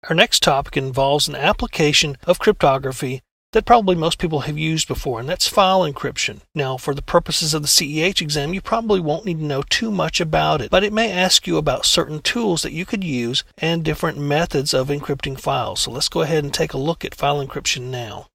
Our next topic involves an application of cryptography that probably most people have used before, and that's file encryption. Now, for the purposes of the CEH exam, you probably won't need to know too much about it, but it may ask you about certain tools that you could use and different methods of encrypting files. So let's go ahead and take a look at file encryption now.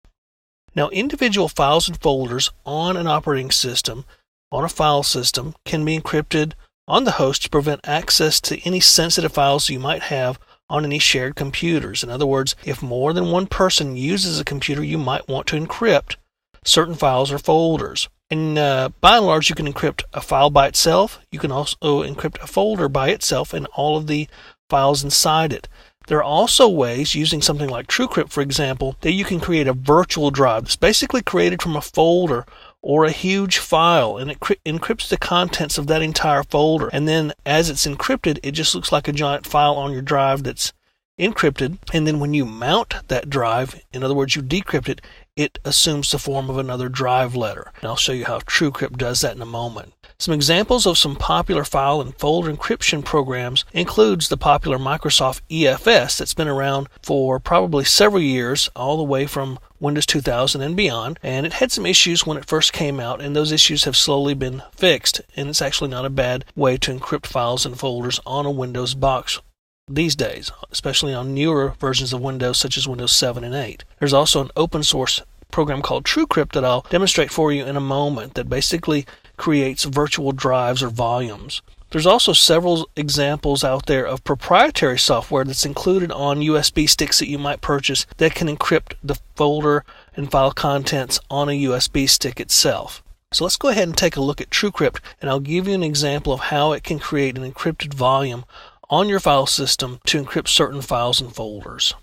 Now, individual files and folders on an operating system, on a file system, can be encrypted on the host to prevent access to any sensitive files you might have on any shared computers. In other words, if more than one person uses a computer, you might want to encrypt certain files or folders. And by and large, you can encrypt a file by itself. You can also encrypt a folder by itself and all of the files inside it. There are also ways, using something like TrueCrypt, for example, that you can create a virtual drive that's basically created from a folder or a huge file, and it encrypts the contents of that entire folder. And then as it's encrypted, it just looks like a giant file on your drive that's encrypted. And then when you mount that drive, in other words, you decrypt it, it assumes the form of another drive letter. And I'll show you how TrueCrypt does that in a moment. Some examples of some popular file and folder encryption programs includes the popular Microsoft EFS that's been around for probably several years, all the way from Windows 2000 and beyond, and it had some issues when it first came out, and those issues have slowly been fixed, and it's actually not a bad way to encrypt files and folders on a Windows box these days, especially on newer versions of Windows such as Windows 7 and 8. There's also an open source program called TrueCrypt that I'll demonstrate for you in a moment that basically creates virtual drives or volumes. There's also several examples out there of proprietary software that's included on USB sticks that you might purchase that can encrypt the folder and file contents on a USB stick itself. So let's go ahead and take a look at TrueCrypt, and I'll give you an example of how it can create an encrypted volume on your file system to encrypt certain files and folders.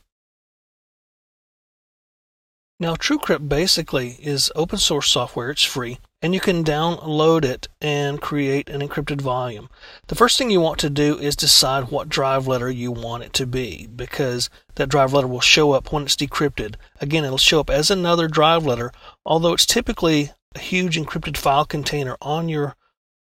Now, TrueCrypt basically is open source software. It's free, and you can download it and create an encrypted volume. The first thing you want to do is decide what drive letter you want it to be, because that drive letter will show up when it's decrypted. Again, it'll show up as another drive letter, although it's typically a huge encrypted file container on your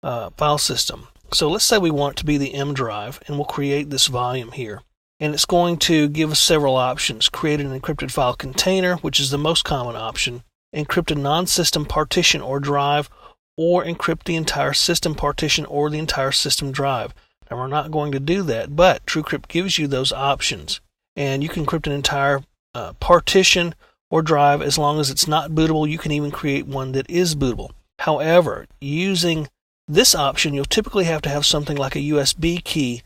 file system. So let's say we want it to be the M drive, and we'll create this volume here. And it's going to give us several options. Create an encrypted file container, which is the most common option. Encrypt a non-system partition or drive, or encrypt the entire system partition or the entire system drive. Now, we're not going to do that, but TrueCrypt gives you those options. And you can encrypt an entire partition or drive as long as it's not bootable. You can even create one that is bootable. However, using this option, you'll typically have to have something like a USB key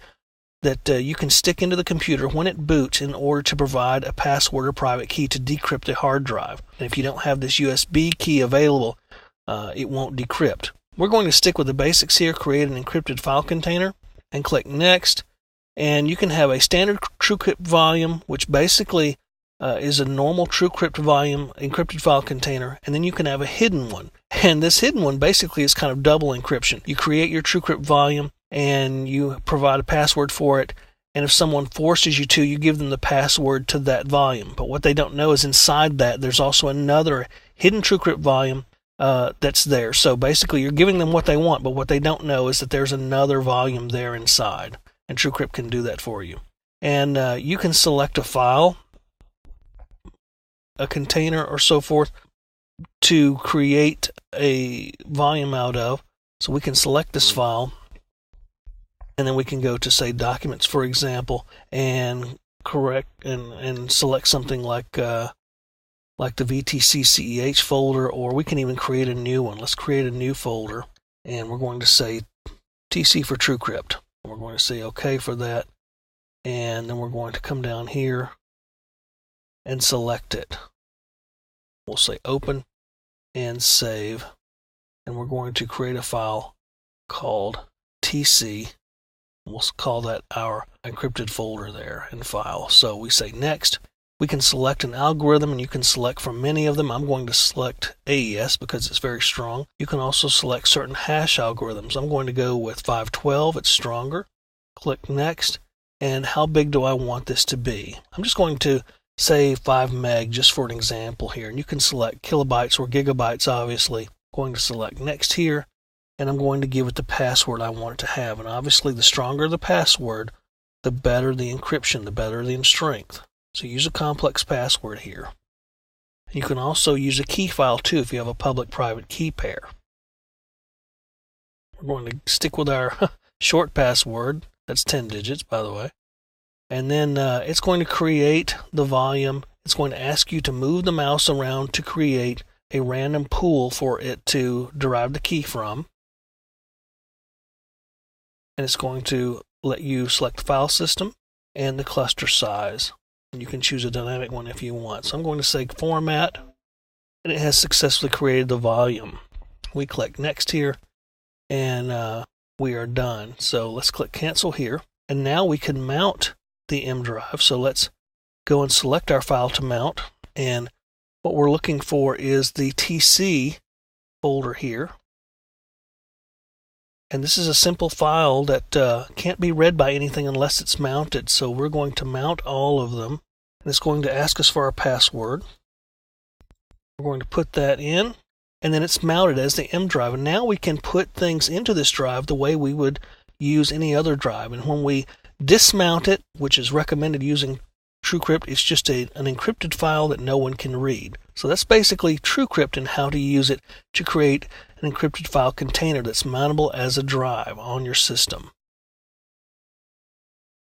that you can stick into the computer when it boots in order to provide a password or private key to decrypt the hard drive. And if you don't have this USB key available, it won't decrypt. We're going to stick with the basics here, create an encrypted file container, and click Next. And you can have a standard TrueCrypt volume, which basically is a normal TrueCrypt volume encrypted file container, and then you can have a hidden one. And this hidden one basically is kind of double encryption. You create your TrueCrypt volume, and you provide a password for it, and if someone forces you to, you give them the password to that volume. But what they don't know is inside that there's also another hidden TrueCrypt volume that's there. So basically you're giving them what they want, but what they don't know is that there's another volume there inside, and TrueCrypt can do that for you. And you can select a file, a container, or so forth to create a volume out of. So we can select this file, and then we can go to, say, Documents, for example, and select something like the VTC CEH folder, or we can even create a new one. Let's create a new folder, and we're going to say TC for TrueCrypt. We're going to say OK for that, and then we're going to come down here and select it. We'll say Open and Save, and we're going to create a file called TC. We'll call that our encrypted folder there in File. So we say Next. We can select an algorithm, and you can select from many of them. I'm going to select AES because it's very strong. You can also select certain hash algorithms. I'm going to go with 512. It's stronger. Click Next. And how big do I want this to be? I'm just going to say 5 meg just for an example here. And you can select kilobytes or gigabytes, obviously. I'm going to select Next here, and I'm going to give it the password I want it to have. And obviously the stronger the password, the better the encryption, the better the strength. So use a complex password here. You can also use a key file too if you have a public-private key pair. We're going to stick with our short password. That's 10 digits, by the way. And then it's going to create the volume. It's going to ask you to move the mouse around to create a random pool for it to derive the key from. And it's going to let you select the file system and the cluster size. And you can choose a dynamic one if you want. So I'm going to say format, and it has successfully created the volume. We click next here, and we are done. So let's click cancel here. And now we can mount the M drive. So let's go and select our file to mount. And what we're looking for is the TC folder here. And this is a simple file that can't be read by anything unless it's mounted. So we're going to mount all of them. And it's going to ask us for our password. We're going to put that in. And then it's mounted as the M drive. And now we can put things into this drive the way we would use any other drive. And when we dismount it, which is recommended using TrueCrypt, it's just an encrypted file that no one can read. So that's basically TrueCrypt and how to use it to create an encrypted file container that's mountable as a drive on your system.